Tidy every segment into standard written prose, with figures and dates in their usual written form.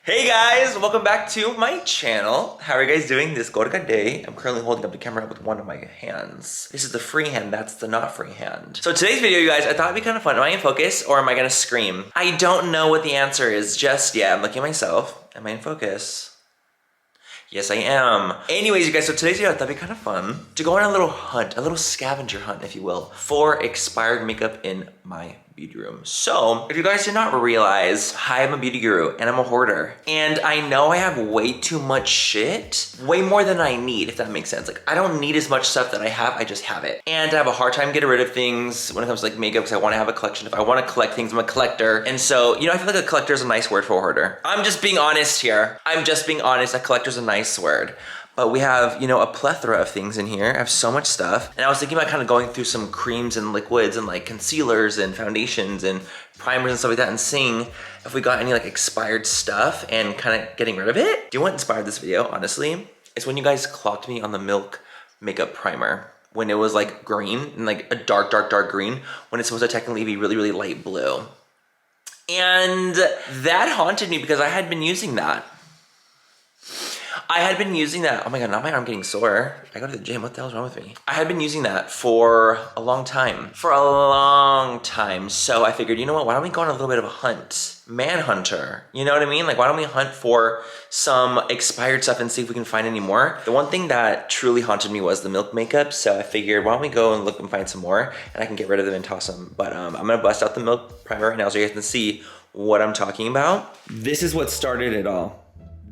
Hey guys, welcome back to my channel. How are you guys doing this gorga day? I'm currently holding up the camera with one of my hands. This is the free hand, that's the not free hand. So today's video, you guys, I thought it'd be kind of fun. Am I in focus or am I gonna scream? I don't know what the answer is just yet. I'm looking at myself. Am I in focus? Yes, I am. Anyways, you guys, so today's video, I thought it'd be kind of fun to go on a little hunt, a little scavenger hunt, if you will, for expired makeup in my beauty room. So, if you guys did not realize, I'm a beauty guru and I'm a hoarder. And I know I have way too much shit, way more than I need, if that makes sense. Like, I don't need as much stuff that I have, I just have it. And I have a hard time getting rid of things when it comes to like makeup because I want to have a collection. If I want to collect things, I'm a collector. And so, you know, I feel like a collector is a nice word for a hoarder. I'm just being honest here. I'm just being honest, a collector is a nice word. But we have, you know, a plethora of things in here. I have so much stuff. And I was thinking about kind of going through some creams and liquids and like concealers and foundations and primers and stuff like that and seeing if we got any like expired stuff and kind of getting rid of it. Do you know what inspired this video, honestly? It's when you guys clocked me on the Milk makeup primer when it was like green and like a dark green when it's supposed to technically be really, really light blue. And that haunted me because I had been using that. Oh my God, now my arm getting sore. I go to the gym, what the hell's wrong with me? I had been using that for a long time. So I figured, you know what, why don't we go on a little bit of a hunt? Manhunter, you know what I mean? Like, why don't we hunt for some expired stuff and see if we can find any more? The one thing that truly haunted me was the Milk makeup, so I figured, why don't we go and look and find some more, and I can get rid of them and toss them. But I'm gonna bust out the Milk primer right now so you guys can see what I'm talking about. This is what started it all.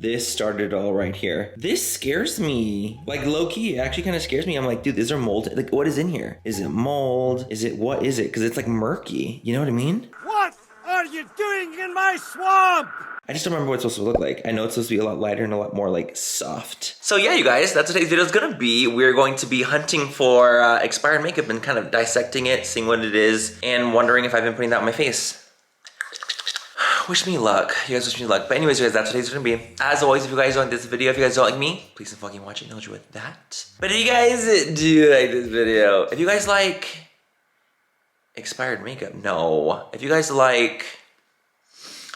This started all right here. This scares me. Like low-key, it actually kind of scares me. I'm like, dude, is there mold? Like, what is in here? Is it mold? What is it? Because it's like murky. You know what I mean? What are you doing in my swamp? I just don't remember what it's supposed to look like. I know it's supposed to be a lot lighter and a lot more like soft. So yeah, you guys, that's what today's video is gonna be. We're going to be hunting for expired makeup and kind of dissecting it, seeing what it is, and wondering if I've been putting that on my face. Wish me luck. You guys wish me luck. But anyways, you guys, that's what today's gonna be. As always, if you guys don't like this video, if you guys don't like me, please don't fucking watch it. Indulge with that. But if you guys do like this video, if you guys like expired makeup, no. If you guys like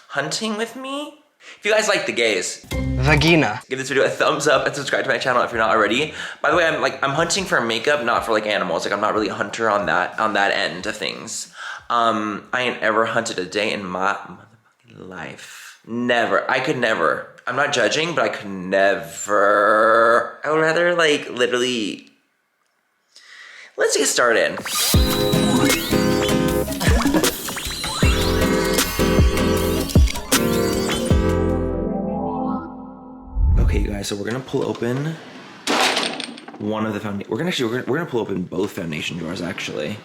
hunting with me, if you guys like the gays, vagina, give this video a thumbs up and subscribe to my channel if you're not already. By the way, I'm hunting for makeup, not for like animals. Like, I'm not really a hunter on that end of things. I ain't ever hunted a day in my life. Never. I could never. I'm not judging, but I could never. I would rather like literally. Let's get started. Okay, you guys, so we're gonna pull open one of the foundation. We're gonna pull open both foundation drawers actually.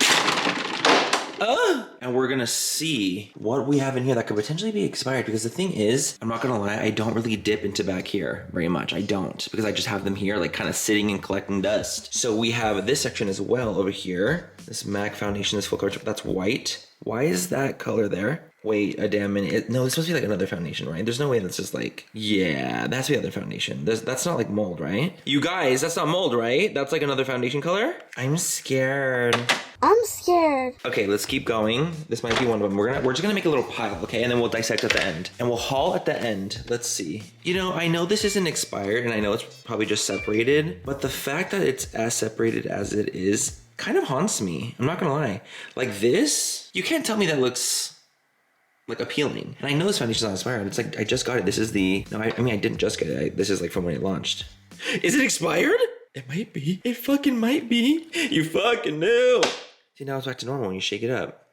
And we're gonna see what we have in here that could potentially be expired, because the thing is, I'm not gonna lie, I don't really dip into back here very much. I don't, because I just have them here like kind of sitting and collecting dust. So we have this section as well over here. This MAC foundation, this full coverage, that's white. Why is that color there? Wait a damn minute. No, it's supposed to be like another foundation, right? There's no way that's just like, yeah, that's the other foundation. That's not like mold, right? You guys, that's not mold, right? That's like another foundation color? I'm scared. I'm scared. Okay, let's keep going. This might be one of them. We're just gonna make a little pile, okay? And then we'll dissect at the end. And we'll haul at the end. Let's see. You know, I know this isn't expired and I know it's probably just separated, but the fact that it's as separated as it is kind of haunts me. I'm not gonna lie. Like this, you can't tell me that looks like appealing. And I know this foundation's not expired. It's like, I just got it. This is the, no, I mean, I didn't just get it. This is like from when it launched. Is it expired? It might be. It fucking might be. You fucking knew. See, now it's back to normal when you shake it up.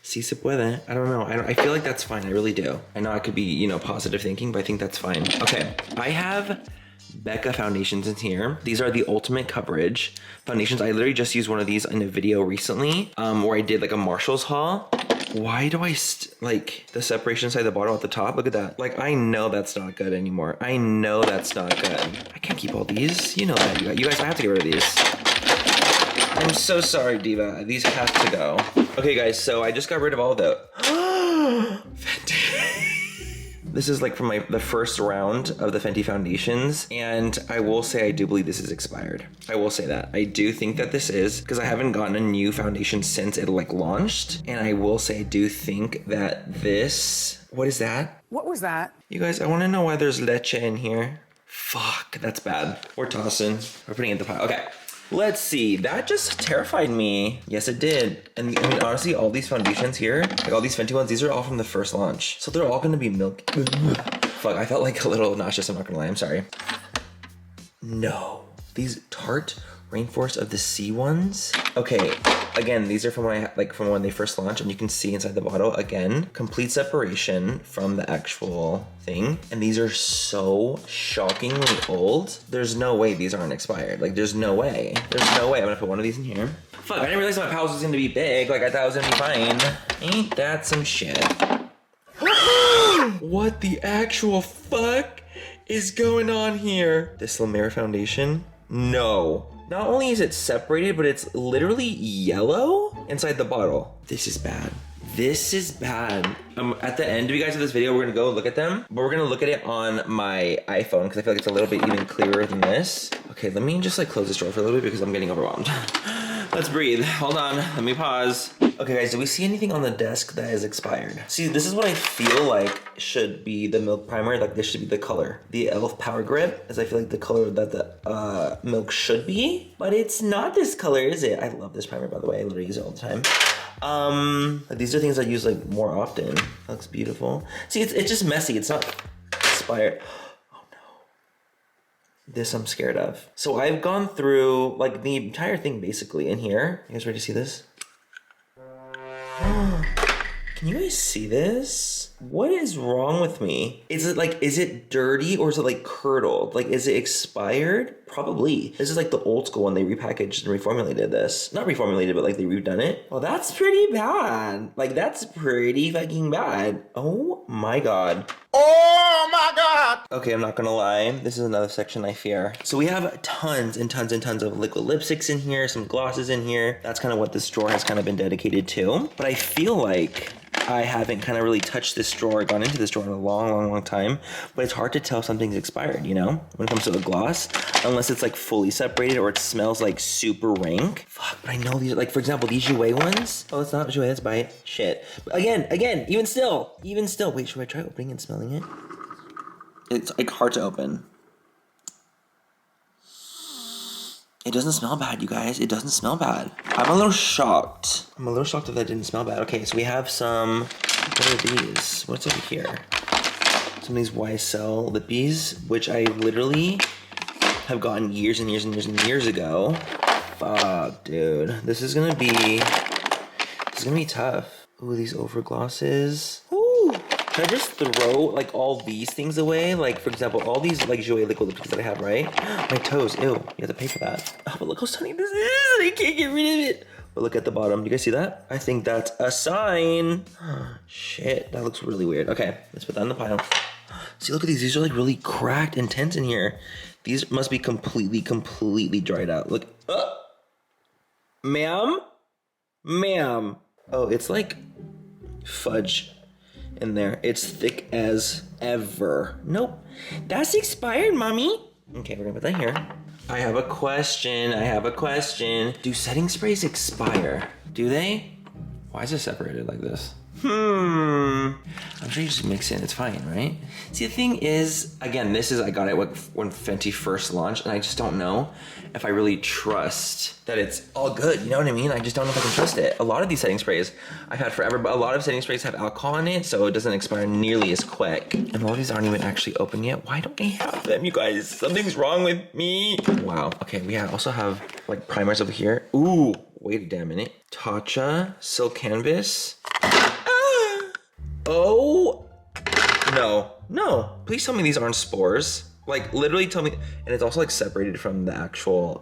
Si se puede. I don't know. I feel like that's fine. I really do. I know I could be, you know, positive thinking, but I think that's fine. Okay. I have Becca foundations in here. These are the ultimate coverage foundations. I literally just used one of these in a video recently where I did like a Marshall's haul. Why do I, like, the separation inside the bottle at the top? Look at that. Like, I know that's not good anymore. I know that's not good. I can't keep all these. You know that. You guys, I have to get rid of these. I'm so sorry, Diva. These have to go. Okay, guys, so I just got rid of all the... This is like from the first round of the Fenty foundations, and I will say I do believe this is expired. I will say that. I do think that this is, because I haven't gotten a new foundation since it like launched, and I will say I do think that this, what is that? What was that? You guys, I want to know why there's leche in here. Fuck, that's bad. We're tossing. We're putting it in the pile. Okay. Let's see, that just terrified me. Yes, it did. And I mean, honestly, all these foundations here, like all these Fenty ones, these are all from the first launch. So they're all gonna be milk. Fuck, I felt like a little nauseous, I'm not gonna lie, I'm sorry. No, these Tarte Rainforest of the Sea ones. Okay, again, these are from when they first launched, and you can see inside the bottle, again, complete separation from the actual thing. And these are so shockingly old. There's no way these aren't expired. Like, there's no way. There's no way. I'm gonna put one of these in here. Fuck, I didn't realize my pouch was gonna be big. Like, I thought it was gonna be fine. Ain't that some shit? What the actual fuck is going on here? This La Mer foundation? No. Not only is it separated, but it's literally yellow inside the bottle. This is bad. This is bad. At the end of you guys of this video, we're gonna go look at them, but we're gonna look at it on my iPhone because I feel like it's a little bit even clearer than this. Okay, let me just like close this drawer for a little bit because I'm getting overwhelmed. Let's breathe. Hold on, let me pause. Okay guys, do we see anything on the desk that is expired? See, this is what I feel like should be the milk primer. Like this should be the color. The e.l.f. Power Grip is I feel like the color that the milk should be, but it's not this color, is it? I love this primer, by the way. I literally use it all the time. These are things I use like more often. That looks beautiful. See, it's just messy. It's not expired. Oh no. This I'm scared of. So I've gone through like the entire thing basically in here. You guys ready to see this? Can you guys see this? What is wrong with me? Is it dirty or is it like curdled? Like, is it expired? Probably. This is like the old school when they repackaged and reformulated this. Not reformulated, but like they redone it. Well, that's pretty bad. Like, that's pretty fucking bad. Oh my God. Oh my God. Okay, I'm not gonna lie. This is another section I fear. So we have tons and tons and tons of liquid lipsticks in here, some glosses in here. That's kind of what this drawer has kind of been dedicated to. But I feel like I haven't kind of really touched this drawer, gone into this drawer in a long time, but it's hard to tell if something's expired, you know, when it comes to a gloss, unless it's like fully separated or it smells like super rank. Fuck, but I know these, like for example, these Jouer ones. Oh, it's not Jouer, that's Bite. Shit. But again, even still. Wait, should I try opening and smelling it? It's like hard to open. It doesn't smell bad, you guys. It doesn't smell bad. I'm a little shocked. That that didn't smell bad. Okay, so we have some, what are these? What's over here? Some of these YSL lippies, which I literally have gotten years and years ago. Fuck, dude. This is gonna be tough. Ooh, these Ofra glosses. Ooh. Can I just throw like all these things away? Like for example, all these like Jouer liquid lipsticks that I have, right? My toes, ew, you have to pay for that. Oh, but look how stunning this is. I can't get rid of it. But look at the bottom. You guys see that? I think that's a sign. Shit, that looks really weird. Okay, let's put that in the pile. See, look at these. These are like really cracked and tense in here. These must be completely dried out. Look, ma'am. Oh, it's like fudge in there. It's thick as ever. Nope, that's expired, mommy. Okay, we're gonna put that here. I have a question. Do setting sprays expire? Do they? Why is it separated like this? I'm sure you just mix it, it's fine, right? See, the thing is, again, I got it when Fenty first launched, and I just don't know if I really trust that it's all good, you know what I mean? I just don't know if I can trust it. A lot of these setting sprays I've had forever, but a lot of setting sprays have alcohol in it, so it doesn't expire nearly as quick. And a lot of these aren't even actually open yet. Why don't I have them, you guys? Something's wrong with me. Wow. Okay, we also have like primers over here. Ooh, wait a damn minute. Tatcha Silk Canvas. Oh, no. Please tell me these aren't spores. Like, literally tell me. And it's also, like, separated from the actual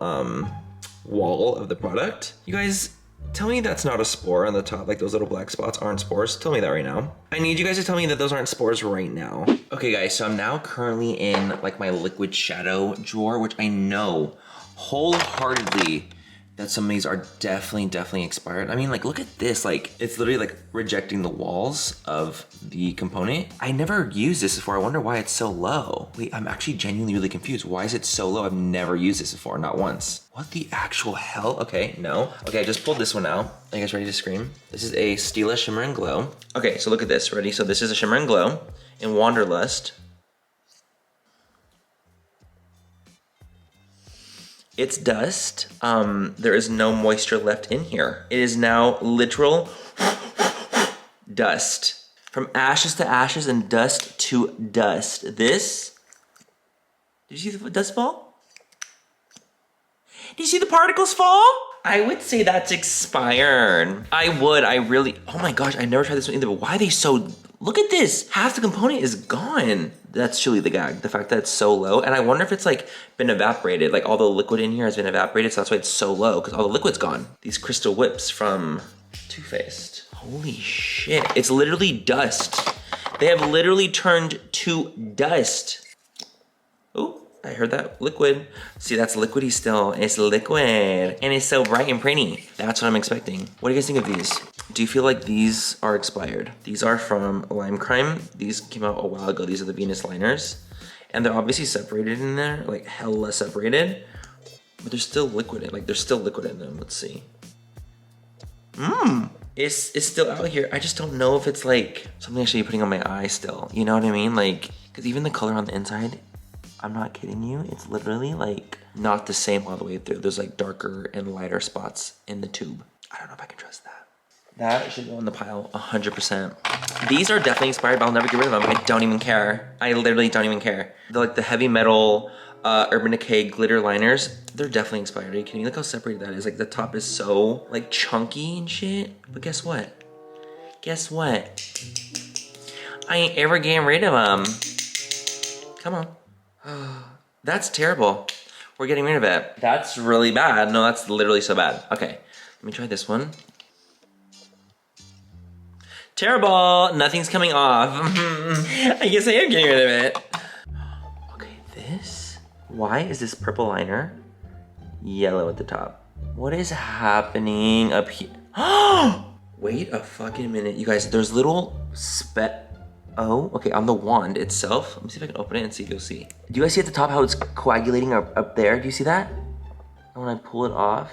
wall of the product. You guys, tell me that's not a spore on the top. Like, those little black spots aren't spores. Tell me that right now. I need you guys to tell me that those aren't spores right now. Okay, guys, so I'm now currently in, like, my liquid shadow drawer, which I know wholeheartedly that some of these are definitely expired. I mean, like, look at this. Like, it's literally like rejecting the walls of the component. I never used this before. I wonder why it's so low. Wait, I'm actually genuinely really confused. Why is it so low? I've never used this before, not once. What the actual hell? Okay, no. Okay, I just pulled this one out. Are you guys ready to scream? This is a Stila Shimmer and Glow. Okay, so look at this. Ready? So this is a Shimmer and Glow in Wanderlust. It's dust. There is no moisture left in here. It is now literal dust. From ashes to ashes and dust to dust. This, did you see the dust fall? Did you see the particles fall? I would say that's expired. I really, oh my gosh, I never tried this one either, but why are they so, look at this. Half the component is gone. That's truly the gag, the fact that it's so low. And I wonder if it's like been evaporated, like all the liquid in here has been evaporated, so that's why it's so low, because all the liquid's gone. These crystal whips from Too Faced. Holy shit, it's literally dust. They have literally turned to dust. Oh, I heard that liquid. See, that's liquidy still. It's liquid, and it's so bright and pretty. That's what I'm expecting. What do you guys think of these? Do you feel like these are expired? These are from Lime Crime. These came out a while ago. These are the Venus liners. And they're obviously separated in there, like hella separated. But they're still liquid, like there's still liquid in them. Let's see. It's still out here. I just don't know if it's like something I should be putting on my eye still. You know what I mean? Like, because even the color on the inside, I'm not kidding you. It's literally like not the same all the way through. There's like darker and lighter spots in the tube. I don't know if I can trust that. That should go in the pile 100%. These are definitely expired, but I'll never get rid of them. I don't even care. I literally don't even care. They're like the heavy metal Urban Decay glitter liners. They're definitely expired. Are you kidding me? Look how separated that is. Like the top is so like chunky and shit. But guess what? Guess what? I ain't ever getting rid of them. Come on. That's terrible. We're getting rid of it. That's really bad. No, that's literally so bad. Okay, let me try this one. Terrible, nothing's coming off. I guess I am getting rid of it. Okay, this. Why is this purple liner yellow at the top? What is happening up here? Wait a fucking minute. You guys, there's little oh, okay, on the wand itself. Let me see if I can open it and see if you'll see. Do you guys see at the top how it's coagulating up there? Do you see that? And when I pull it off,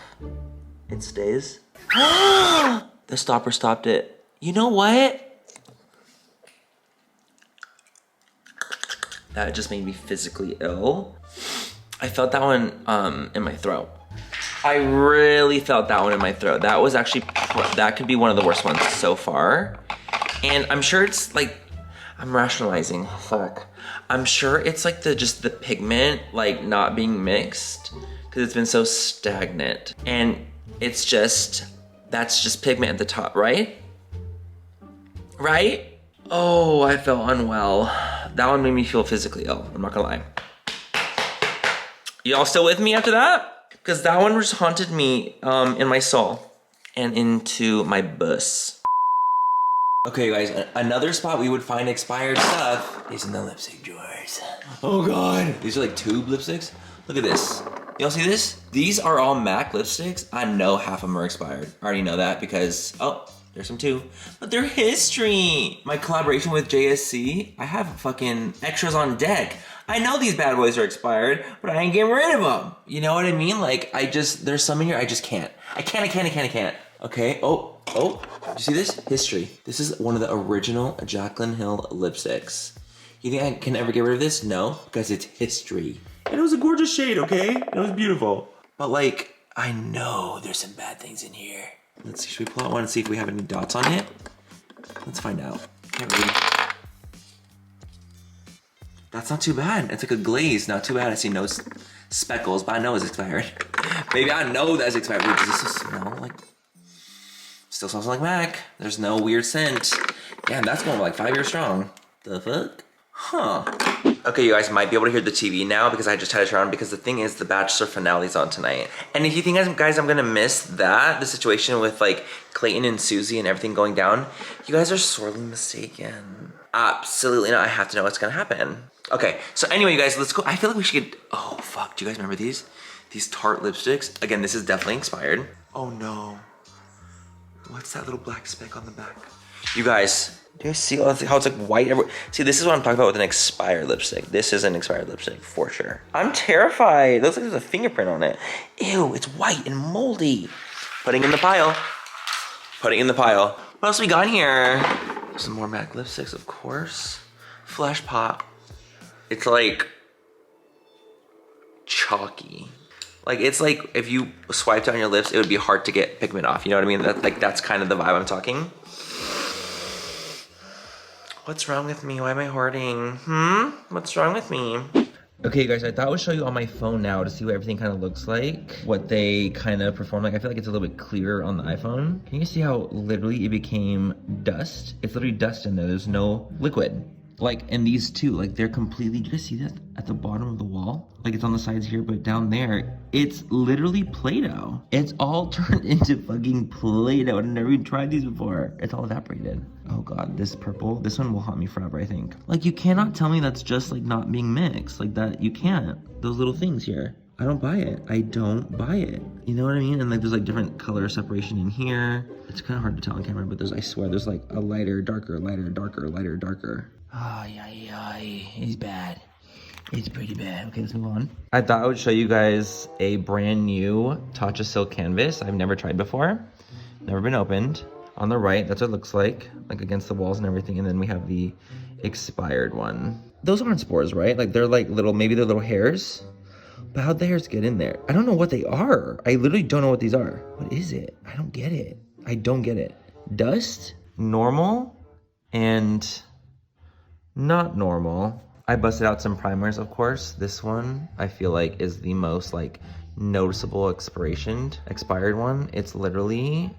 it stays. The stopper stopped it. You know what? That just made me physically ill. I felt that one in my throat. I really felt that one in my throat. That was actually, that could be one of the worst ones so far. And I'm sure it's like, I'm rationalizing, fuck. I'm sure it's like just the pigment like not being mixed because it's been so stagnant. And it's just, that's just pigment at the top, right? Right? Oh, I felt unwell. That one made me feel physically ill, I'm not gonna lie. Y'all still with me after that? Because that one just haunted me in my soul and into my bus. Okay guys, another spot we would find expired stuff is in the lipstick drawers. Oh God. These are like tube lipsticks. Look at this. Y'all see this? These are all MAC lipsticks. I know half of them are expired. I already know that because, oh, there's some too. But they're history. My collaboration with JSC, I have fucking extras on deck. I know these bad boys are expired, but I ain't getting rid of them. You know what I mean? Like, there's some in here I just can't. I can't. Okay, oh, did you see this? History. This is one of the original Jaclyn Hill lipsticks. You think I can ever get rid of this? No, because it's history. And it was a gorgeous shade, okay? It was beautiful. But like, I know there's some bad things in here. Let's see, should we pull out one and see if we have any dots on it? Let's find out. Can't read. That's not too bad. It's like a glaze, not too bad. I see no speckles, but I know it's expired. Maybe I know that's expired. Wait, does this smell like... Still smells like MAC. There's no weird scent. Damn, that's going like 5 years strong. The fuck? Huh. Okay, you guys might be able to hear the TV now because I just had it on because the thing is the Bachelor finale's on tonight. And if you think, guys, I'm gonna miss that, the situation with like Clayton and Susie and everything going down, you guys are sorely mistaken. Absolutely not. I have to know what's gonna happen. Okay, so anyway, you guys, let's go. I feel like we should get, oh fuck, do you guys remember these? These Tarte lipsticks. Again, this is definitely expired. Oh no. What's that little black speck on the back? You guys, do you see how it's like white everywhere? See, this is what I'm talking about with an expired lipstick. This is an expired lipstick for sure. I'm terrified. It looks like there's a fingerprint on it. Ew, it's white and moldy. Putting in the pile. Putting in the pile. What else we got here? Some more MAC lipsticks, of course. Flash Pop. It's like chalky. Like, it's like if you swiped on your lips, it would be hard to get pigment off. You know what I mean? That's kind of the vibe I'm talking. What's wrong with me? Why am I hoarding? What's wrong with me? Okay, you guys, I thought I would show you on my phone now to see what everything kind of looks like, what they kind of perform like. I feel like it's a little bit clearer on the iPhone. Can you see how literally it became dust? It's literally dust in there. There's no liquid. Like, and these two, like, they're completely, do you guys see that at the bottom of the wall? Like, it's on the sides here, but down there, it's literally Play-Doh. It's all turned into fucking Play-Doh. I've never even tried these before. It's all evaporated. Oh God, this purple, this one will haunt me forever, I think. Like, you cannot tell me that's just, like, not being mixed. Like, that, you can't. Those little things here. I don't buy it. I don't buy it. You know what I mean? And like, there's like different color separation in here. It's kind of hard to tell on camera, but there's, I swear, there's like a lighter, darker, lighter, darker, lighter, darker. It's bad. It's pretty bad. Okay, let's move on. I thought I would show you guys a brand new Tatcha Silk canvas I've never tried before. Never been opened. On the right, that's what it looks like against the walls and everything. And then we have the expired one. Those aren't spores, right? Like, they're like little, maybe they're little hairs. But how'd the hairs get in there? I don't know what they are. I literally don't know what these are. What is it? I don't get it. I don't get it. Dust, normal, and not normal. I busted out some primers, of course. This one, I feel like, is the most like noticeable expired one. It's literally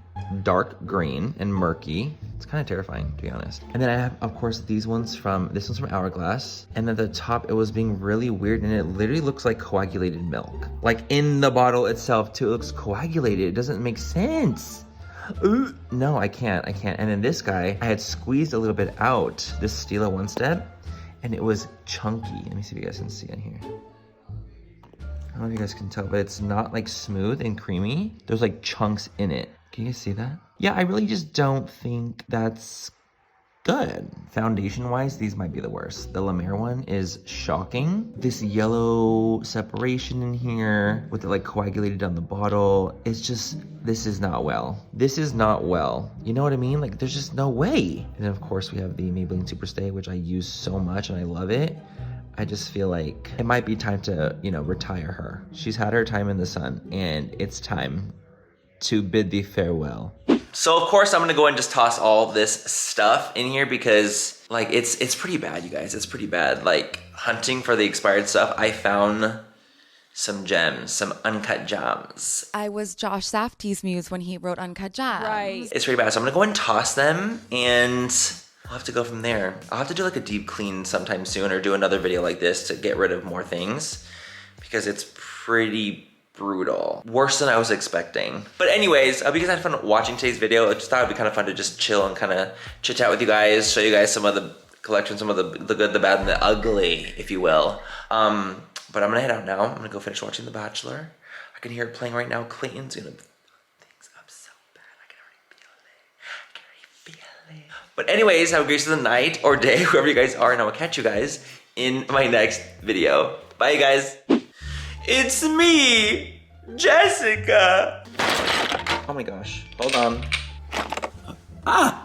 dark green and murky. It's kind of terrifying, to be honest. And then I have, of course, this one's from Hourglass. And at the top, it was being really weird, and it literally looks like coagulated milk. Like, in the bottle itself, too, it looks coagulated. It doesn't make sense. Ooh, no, I can't. And then this guy, I had squeezed a little bit out, this Stila One Step, and it was chunky. Let me see if you guys can see in here. I don't know if you guys can tell, but it's not like smooth and creamy. There's like chunks in it. Can you guys see that? Yeah, I really just don't think that's good. Foundation-wise, these might be the worst. The La Mer one is shocking. This yellow separation in here with it like coagulated down the bottle. It's just, this is not well. This is not well. You know what I mean? Like, there's just no way. And then of course we have the Maybelline Superstay, which I use so much and I love it. I just feel like it might be time to, you know, retire her. She's had her time in the sun and it's time to bid thee farewell. So of course I'm gonna go and just toss all this stuff in here because like it's pretty bad, you guys. It's pretty bad. Like, hunting for the expired stuff, I found some gems, some uncut gems. I was Josh Safdie's muse when he wrote Uncut Gems. Right. It's pretty bad. So I'm gonna go and toss them and I'll have to go from there. I'll have to do like a deep clean sometime soon or do another video like this to get rid of more things because it's pretty brutal. Worse than I was expecting. But anyways, I hope you guys had fun watching today's video. I just thought it'd be kind of fun to just chill and kind of chit chat with you guys, show you guys some of the collection, some of the good, the bad, and the ugly, if you will. But I'm gonna head out now. I'm gonna go finish watching The Bachelor. I can hear it playing right now. Clayton's gonna fuck things up so bad. I can already feel it. But anyways, have a great rest of the night or day, whoever you guys are, and I will catch you guys in my next video. Bye, you guys. It's me, Jessica. Oh my gosh, hold on. Ah!